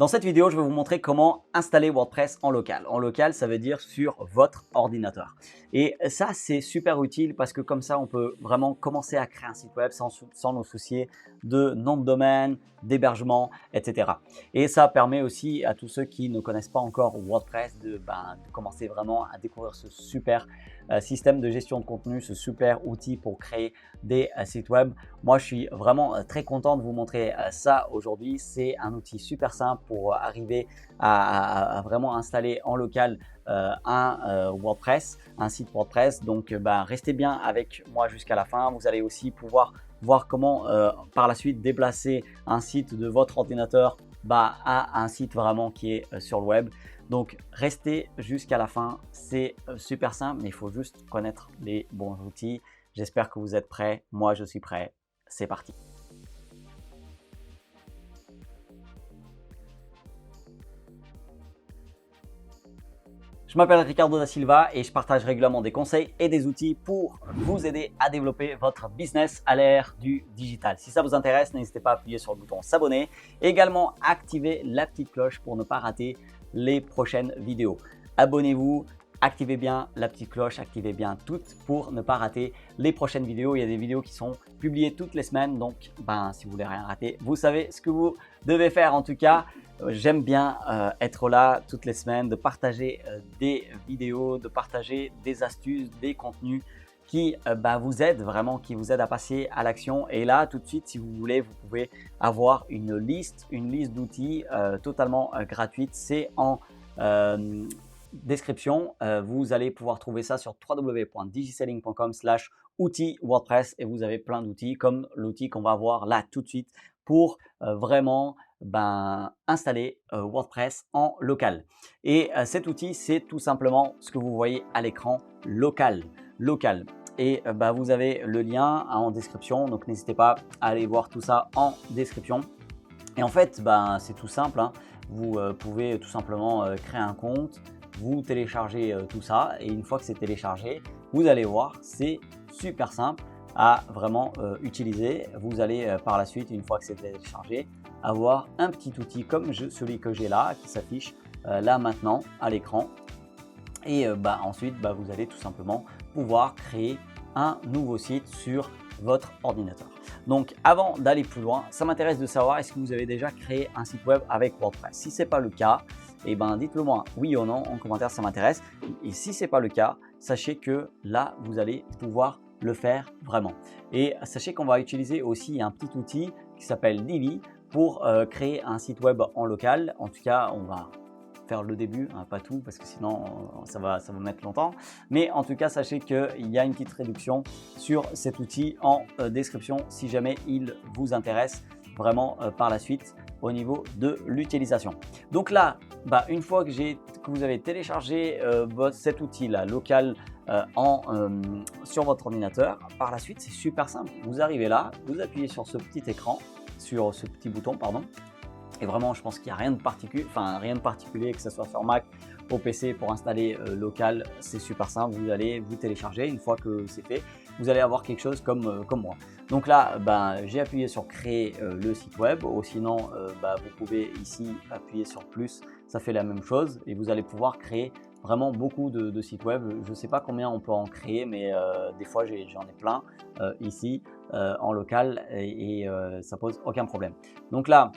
Dans cette vidéo, je vais vous montrer comment installer WordPress en local. En local, ça veut dire sur votre ordinateur. Et ça, c'est super utile parce que comme ça, on peut vraiment commencer à créer un site web sans nous soucier de nom de domaine, d'hébergement, etc. Et ça permet aussi à tous ceux qui ne connaissent pas encore WordPress de commencer vraiment à découvrir ce super système de gestion de contenu, ce super outil pour créer des sites web. Moi, je suis vraiment très content de vous montrer ça aujourd'hui. C'est un outil super simple pour arriver à vraiment installer en local un WordPress, un site WordPress. Donc, restez bien avec moi jusqu'à la fin. Vous allez aussi pouvoir voir comment par la suite déplacer un site de votre ordinateur à un site vraiment qui est sur le web. Donc, restez jusqu'à la fin. C'est super simple, mais il faut juste connaître les bons outils. J'espère que vous êtes prêts. Moi, je suis prêt. C'est parti. Je m'appelle Ricardo da Silva et je partage régulièrement des conseils et des outils pour vous aider à développer votre business à l'ère du digital. Si ça vous intéresse, n'hésitez pas à appuyer sur le bouton s'abonner et également activer la petite cloche pour ne pas rater les prochaines vidéos. Abonnez-vous, activez bien la petite cloche, activez bien toutes pour ne pas rater les prochaines vidéos. Il y a des vidéos qui sont publiées toutes les semaines, donc si vous voulez rien rater, vous savez ce que vous devez faire. En tout cas, j'aime bien être là toutes les semaines, de partager des vidéos, de partager des astuces, des contenus qui vous aident vraiment, qui vous aident à passer à l'action. Et là, tout de suite, si vous voulez, vous pouvez avoir une liste d'outils totalement gratuite. C'est en description. Vous allez pouvoir trouver ça sur www.digiselling.com/outils WordPress et vous avez plein d'outils comme l'outil qu'on va voir là tout de suite pour vraiment installer WordPress en local. Et cet outil, c'est tout simplement ce que vous voyez à l'écran, local. Et vous avez le lien en description, donc n'hésitez pas à aller voir tout ça en description. Et en fait, c'est tout simple, hein. Vous pouvez tout simplement créer un compte, vous téléchargez tout ça et une fois que c'est téléchargé, vous allez voir, c'est super simple à vraiment utiliser. Vous allez par la suite, une fois que c'est téléchargé, avoir un petit outil comme celui que j'ai là qui s'affiche là maintenant à l'écran. Et ensuite, vous allez tout simplement pouvoir créer un nouveau site sur votre ordinateur. Donc avant d'aller plus loin, ça m'intéresse de savoir, est-ce que vous avez déjà créé un site web avec WordPress? Si ce n'est pas le cas, dites-le moi oui ou non en commentaire, ça m'intéresse. Et si ce n'est pas le cas, sachez que là, vous allez pouvoir le faire vraiment. Et sachez qu'on va utiliser aussi un petit outil qui s'appelle Divi pour créer un site web en local. En tout cas, on va faire le début, hein, pas tout, parce que sinon ça va mettre longtemps. Mais en tout cas, sachez qu'il y a une petite réduction sur cet outil en description si jamais il vous intéresse vraiment par la suite au niveau de l'utilisation. Donc là, une fois que vous avez téléchargé cet outil-là local sur votre ordinateur, par la suite, c'est super simple. Vous arrivez là, vous appuyez sur ce petit écran, sur ce petit bouton, pardon. Et vraiment, je pense qu'il n'y a rien de particulier, que ce soit sur Mac, au PC pour installer local, c'est super simple. Vous allez vous télécharger. Une fois que c'est fait, vous allez avoir quelque chose comme moi. Donc là, j'ai appuyé sur créer le site web. Ou sinon, vous pouvez ici appuyer sur plus. Ça fait la même chose et vous allez pouvoir créer vraiment beaucoup de sites web. Je ne sais pas combien on peut en créer, mais des fois, j'en ai plein ici en local et ça pose aucun problème. Donc là,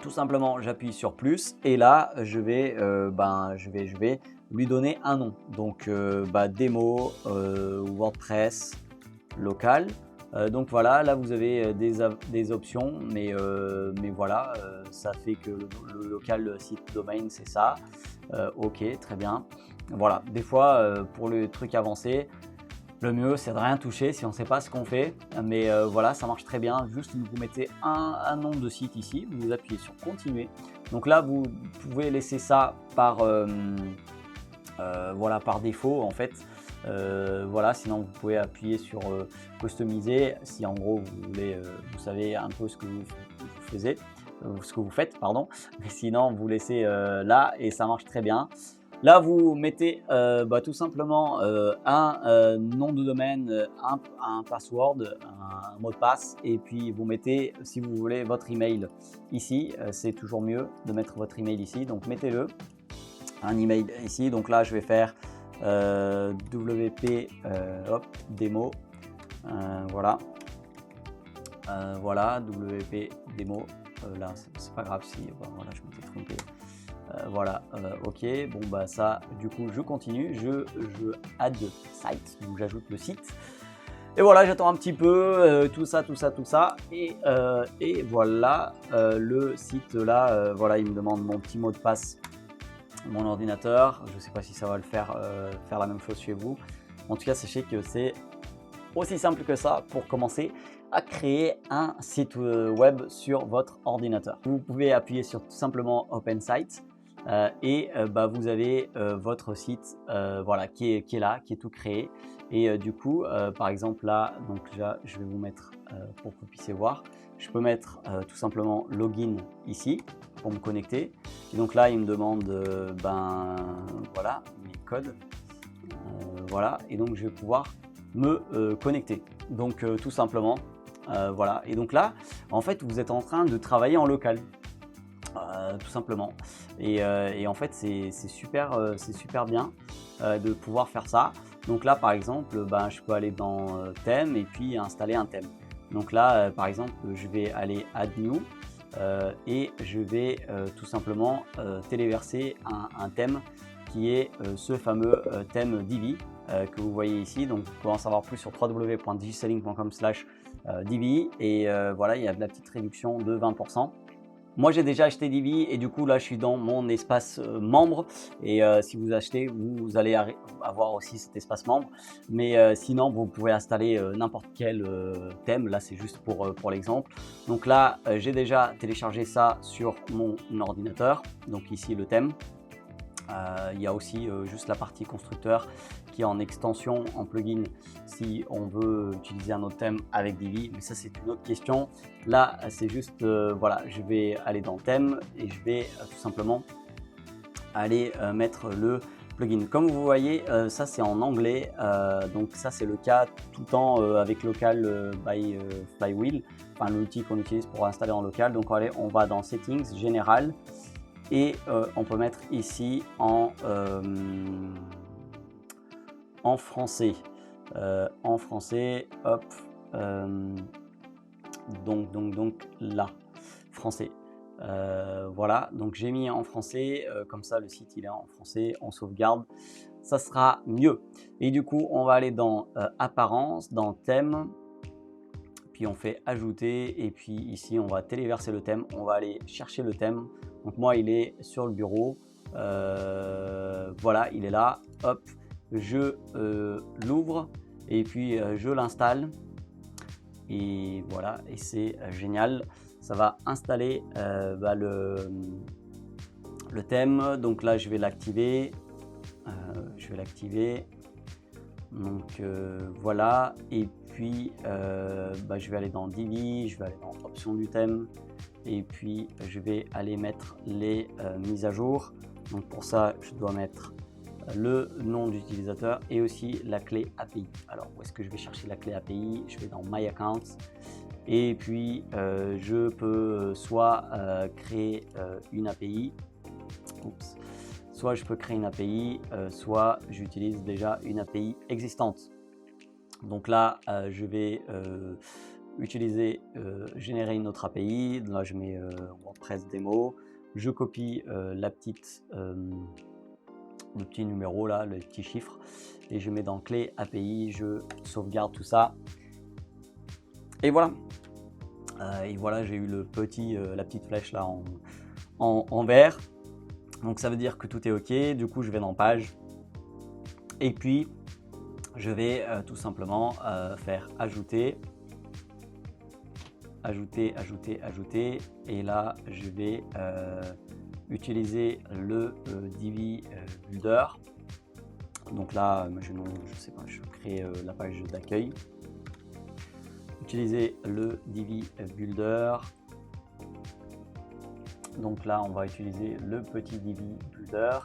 tout simplement, j'appuie sur plus et là, je vais lui donner un nom. Donc, démo WordPress local. Donc voilà, là vous avez des options, mais voilà, ça fait que le local site domaine, c'est ça. Ok, très bien. Voilà, des fois, pour le truc avancé, le mieux, c'est de rien toucher si on ne sait pas ce qu'on fait. Mais voilà, ça marche très bien. Juste, vous mettez un nom de site ici. Vous appuyez sur continuer. Donc là, vous pouvez laisser ça par défaut en fait. Sinon, vous pouvez appuyer sur customiser. Si en gros, vous voulez, vous savez un peu ce que vous faites, pardon. Mais sinon, vous laissez là et ça marche très bien. Là, vous mettez tout simplement un nom de domaine, un password, un mot de passe et puis vous mettez, si vous voulez, votre email ici. C'est toujours mieux de mettre votre email ici, donc mettez-le, un email ici. Donc là, je vais faire WP démo, voilà. Voilà, WP démo. Là, c'est pas grave si voilà, je m'étais trompé. Voilà, ok, bon bah ça, du coup, je continue, je add site, donc j'ajoute le site. Et voilà, j'attends un petit peu, tout ça, et voilà, le site là, voilà, il me demande mon petit mot de passe, mon ordinateur. Je ne sais pas si ça va le faire, faire la même chose chez vous. En tout cas, sachez que c'est aussi simple que ça pour commencer à créer un site web sur votre ordinateur. Vous pouvez appuyer sur tout simplement Open Site et vous avez votre site voilà, qui est là, qui est tout créé. Et du coup, par exemple là, donc déjà, je vais vous mettre pour que vous puissiez voir. Je peux mettre tout simplement login ici pour me connecter. Et donc là, il me demande voilà, mes codes. Voilà, et donc je vais pouvoir me connecter. Donc tout simplement, voilà. Et donc là, en fait, vous êtes en train de travailler en local. Tout simplement. Et en fait, c'est super bien de pouvoir faire ça. Donc là, par exemple, je peux aller dans thème et puis installer un thème. Donc là, par exemple, je vais aller add new et je vais tout simplement téléverser un thème qui est ce fameux thème Divi que vous voyez ici. Donc, vous pouvez en savoir plus sur www.digiselling.com/Divi et voilà, il y a de la petite réduction de 20%. Moi, j'ai déjà acheté Divi et du coup, là, je suis dans mon espace membre. Et si vous achetez, vous allez avoir aussi cet espace membre. Mais sinon, vous pouvez installer n'importe quel thème. Là, c'est juste pour l'exemple. Donc là, j'ai déjà téléchargé ça sur mon ordinateur. Donc ici, le thème. Il y a aussi juste la partie constructeur qui est en extension, en plugin, si on veut utiliser un autre thème avec Divi, mais ça c'est une autre question. Là c'est juste, voilà, je vais aller dans thème et je vais tout simplement aller mettre le plugin. Comme vous voyez, ça c'est en anglais, donc ça c'est le cas tout le temps avec Local by Flywheel, enfin l'outil qu'on utilise pour installer en local. Donc allez, on va dans Settings, Général, et on peut mettre ici en français. En français, hop, donc là, français. Voilà, donc j'ai mis en français, comme ça le site il est en français, on sauvegarde, ça sera mieux. Et du coup, on va aller dans apparence, dans thème, puis on fait ajouter, et puis ici on va téléverser le thème, on va aller chercher le thème. Donc moi il est sur le bureau, voilà, il est là, hop, je l'ouvre et puis je l'installe et voilà, et c'est génial, ça va installer le thème. Donc là je vais l'activer, donc voilà, et puis je vais aller dans Divi, je vais aller dans options du thème et puis je vais aller mettre les mises à jour. Donc pour ça je dois mettre le nom d'utilisateur et aussi la clé API. Alors où est-ce que je vais chercher la clé API? Je vais dans My Account et puis je peux soit créer une API, soit je peux créer une API, soit j'utilise déjà une API existante. Donc là, je vais générer une autre API. Là, je mets WordPress démo. Je copie le petit numéro là, le petit chiffre, et je mets dans clé API. Je sauvegarde tout ça. Et voilà. J'ai eu la petite flèche là en vert. Donc ça veut dire que tout est OK. Du coup, je vais dans page. Et puis, je vais tout simplement faire ajouter. Et là, je vais utiliser le Divi Builder. Donc là, imaginons, je sais pas, je crée la page d'accueil. Utiliser le Divi Builder. Donc là, on va utiliser le petit Divi Builder.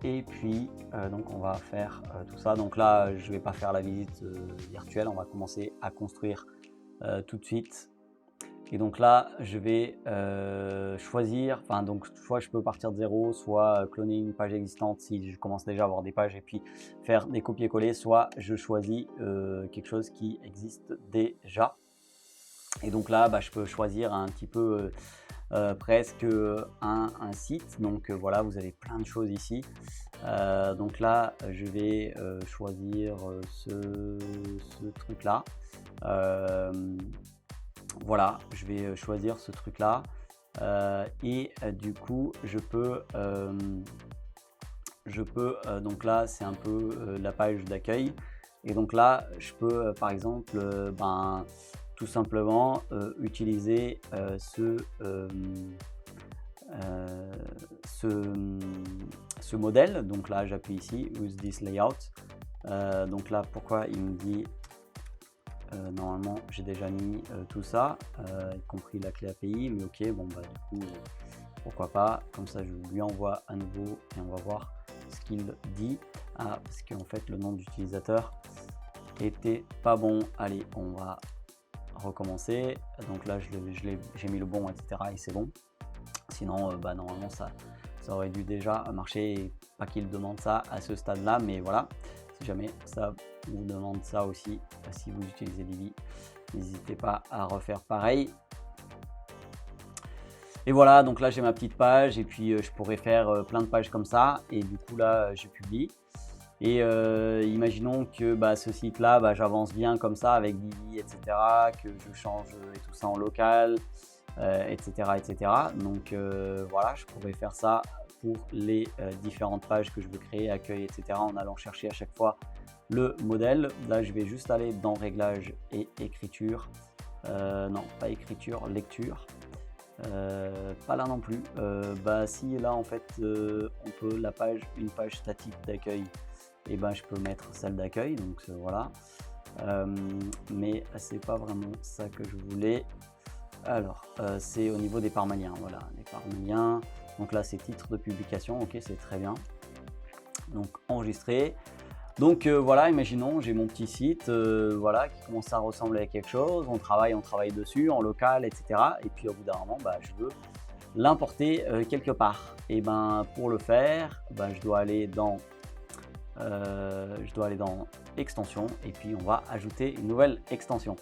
Et puis, donc on va faire tout ça. Donc là, je ne vais pas faire la visite virtuelle, on va commencer à construire tout de suite. Et donc là, je vais choisir, enfin donc soit je peux partir de zéro, soit cloner une page existante si je commence déjà à avoir des pages et puis faire des copier-coller, soit je choisis quelque chose qui existe déjà. Et donc là, je peux choisir un petit peu presque un site. Donc voilà, vous avez plein de choses ici. Donc là, je vais choisir ce truc-là. Voilà, je vais choisir ce truc-là. Et du coup, je peux donc là, c'est un peu la page d'accueil. Et donc là, je peux par exemple, tout simplement utiliser ce modèle. Donc là, j'appuie ici, use this layout. Donc là, pourquoi il me dit normalement, j'ai déjà mis tout ça, y compris la clé API, mais ok, bon du coup, pourquoi pas, comme ça je lui envoie à nouveau et on va voir ce qu'il dit. Ah, parce qu'en fait le nom d'utilisateur était pas bon. Allez, on va recommencer. Donc là, j'ai mis le bon, etc. et c'est bon. Sinon, normalement, ça aurait dû déjà marcher et pas qu'il demande ça à ce stade-là, mais voilà. Si jamais ça vous demande ça aussi, si vous utilisez Divi, n'hésitez pas à refaire pareil. Et voilà, donc là j'ai ma petite page et puis je pourrais faire plein de pages comme ça. Et du coup là, je publie. Et imaginons que ce site-là, j'avance bien comme ça avec Divi, etc. Que je change et tout ça en local, etc., etc. Donc voilà, je pourrais faire ça pour les différentes pages que je veux créer, accueil, etc. en allant chercher à chaque fois le modèle. Là, je vais juste aller dans Réglages et Écriture. Non, pas Écriture, Lecture. Pas là non plus. Si là en fait on peut une page statique d'accueil, et je peux mettre celle d'accueil, donc voilà. Mais c'est pas vraiment ça que je voulais. Alors c'est au niveau des parmaliens, voilà, les parmaliens. Donc là c'est titre de publication, ok, c'est très bien. Donc enregistrer. Donc voilà, imaginons j'ai mon petit site voilà, qui commence à ressembler à quelque chose, on travaille dessus en local, etc. Et puis au bout d'un moment, je veux l'importer quelque part. Et pour le faire, je dois aller dans extension et puis on va ajouter une nouvelle extension.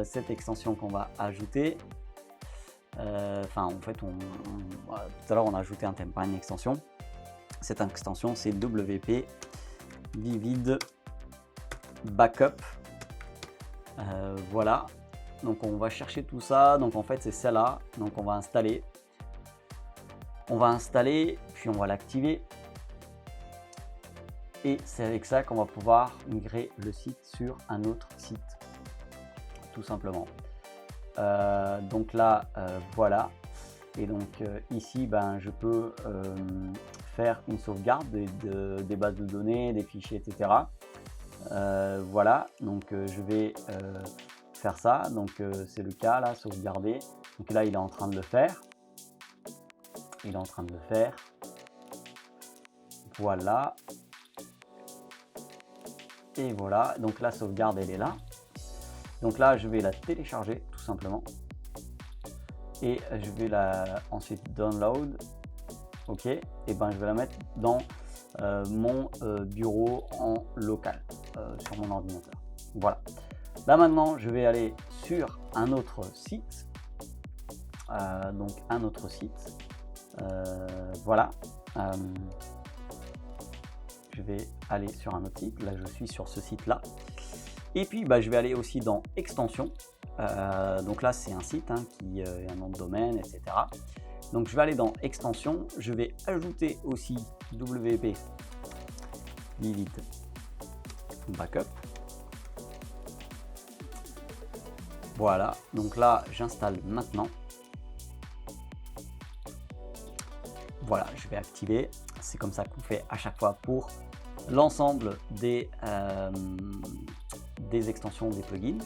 Cette extension qu'on va ajouter, en fait, tout à l'heure on a ajouté un thème, pas une extension. Cette extension c'est WP Vivid Backup. Voilà, donc on va chercher tout ça. Donc en fait c'est celle-là, donc on va installer puis on va l'activer et c'est avec ça qu'on va pouvoir migrer le site sur un autre site, tout simplement. Donc là voilà, et donc ici je peux faire une sauvegarde des bases de données, des fichiers, etc. Voilà, donc je vais faire ça. Donc c'est le cas là, sauvegarder. Donc là il est en train de le faire. Voilà. Et voilà, donc la sauvegarde elle est là. Donc là je vais la télécharger tout simplement. Et je vais ensuite download. Ok, et je vais la mettre dans mon bureau en local sur mon ordinateur. Voilà. Là maintenant, je vais aller sur un autre site. Voilà. Je vais aller sur un autre site. Là, je suis sur ce site-là. Et puis, je vais aller aussi dans extension. Donc là, c'est un site qui a un nom de domaine, etc. Donc je vais aller dans extension, je vais ajouter aussi WP Vivid Backup. Voilà, donc là j'installe maintenant. Voilà, je vais activer. C'est comme ça qu'on fait à chaque fois pour l'ensemble des extensions, des plugins.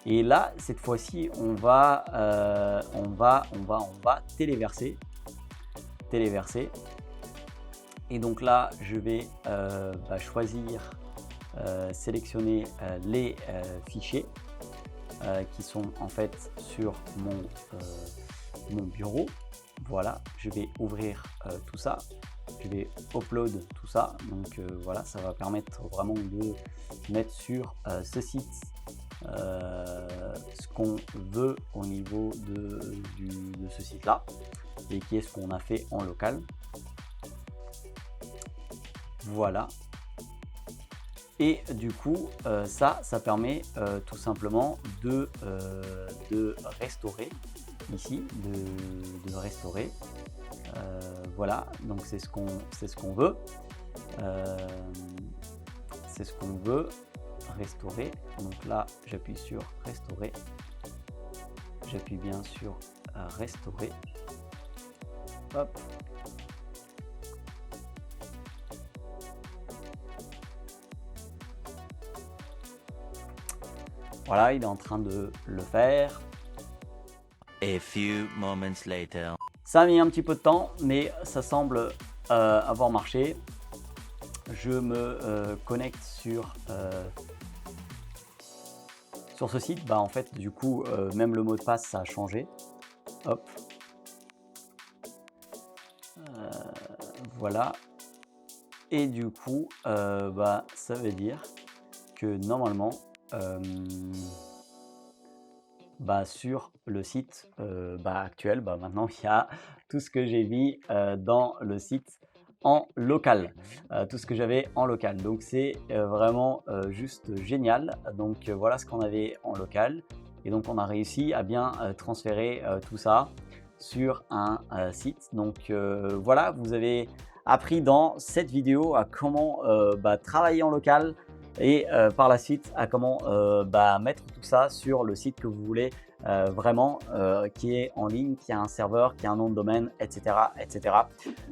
Et là, cette fois-ci, on va téléverser. Et donc là, je vais choisir, sélectionner les fichiers qui sont en fait sur mon bureau. Voilà, je vais ouvrir tout ça. Je vais upload tout ça. Donc voilà, ça va permettre vraiment de mettre sur ce site ce qu'on veut au niveau de ce site-là et qui est ce qu'on a fait en local. Voilà. Et du coup, ça permet tout simplement de restaurer ici, de restaurer. Voilà, donc c'est ce qu'on veut. C'est ce qu'on veut restaurer. Donc là, j'appuie sur restaurer. J'appuie bien sur restaurer. Hop. Voilà, il est en train de le faire. A few moments later. Ça a mis un petit peu de temps, mais ça semble avoir marché. Je me connecte sur ce site. En fait, du coup, même le mot de passe, ça a changé. Hop. Voilà. Et du coup, ça veut dire que normalement, sur le site actuel, maintenant il y a tout ce que j'ai mis dans le site en local, tout ce que j'avais en local. Donc c'est vraiment juste génial. Donc voilà ce qu'on avait en local. Et donc on a réussi à bien transférer tout ça sur un site. Donc voilà, vous avez appris dans cette vidéo à comment travailler en local et par la suite à comment mettre tout ça sur le site que vous voulez vraiment, qui est en ligne, qui a un serveur, qui a un nom de domaine, etc. etc.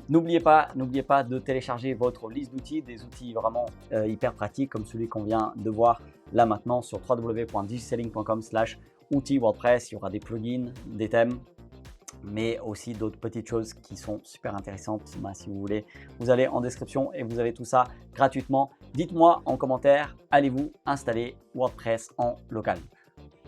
N'oubliez pas de télécharger votre liste d'outils, des outils vraiment hyper pratiques comme celui qu'on vient de voir là maintenant sur www.digiselling.com/outils WordPress. Il y aura des plugins, des thèmes, mais aussi d'autres petites choses qui sont super intéressantes. Si vous voulez, vous allez en description et vous avez tout ça gratuitement. Dites-moi en commentaire, allez-vous installer WordPress en local?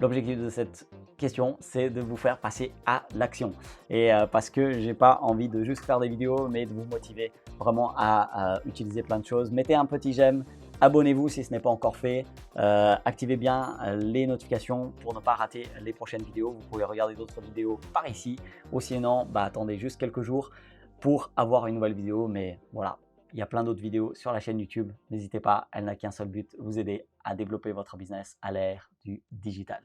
L'objectif de cette question, c'est de vous faire passer à l'action. Et parce que j'ai pas envie de juste faire des vidéos, mais de vous motiver vraiment à utiliser plein de choses. Mettez un petit j'aime, abonnez-vous si ce n'est pas encore fait, activez bien les notifications pour ne pas rater les prochaines vidéos. Vous pouvez regarder d'autres vidéos par ici, ou sinon attendez juste quelques jours pour avoir une nouvelle vidéo. Mais voilà, il y a plein d'autres vidéos sur la chaîne YouTube. N'hésitez pas, elle n'a qu'un seul but, vous aider à développer votre business à l'ère du digital.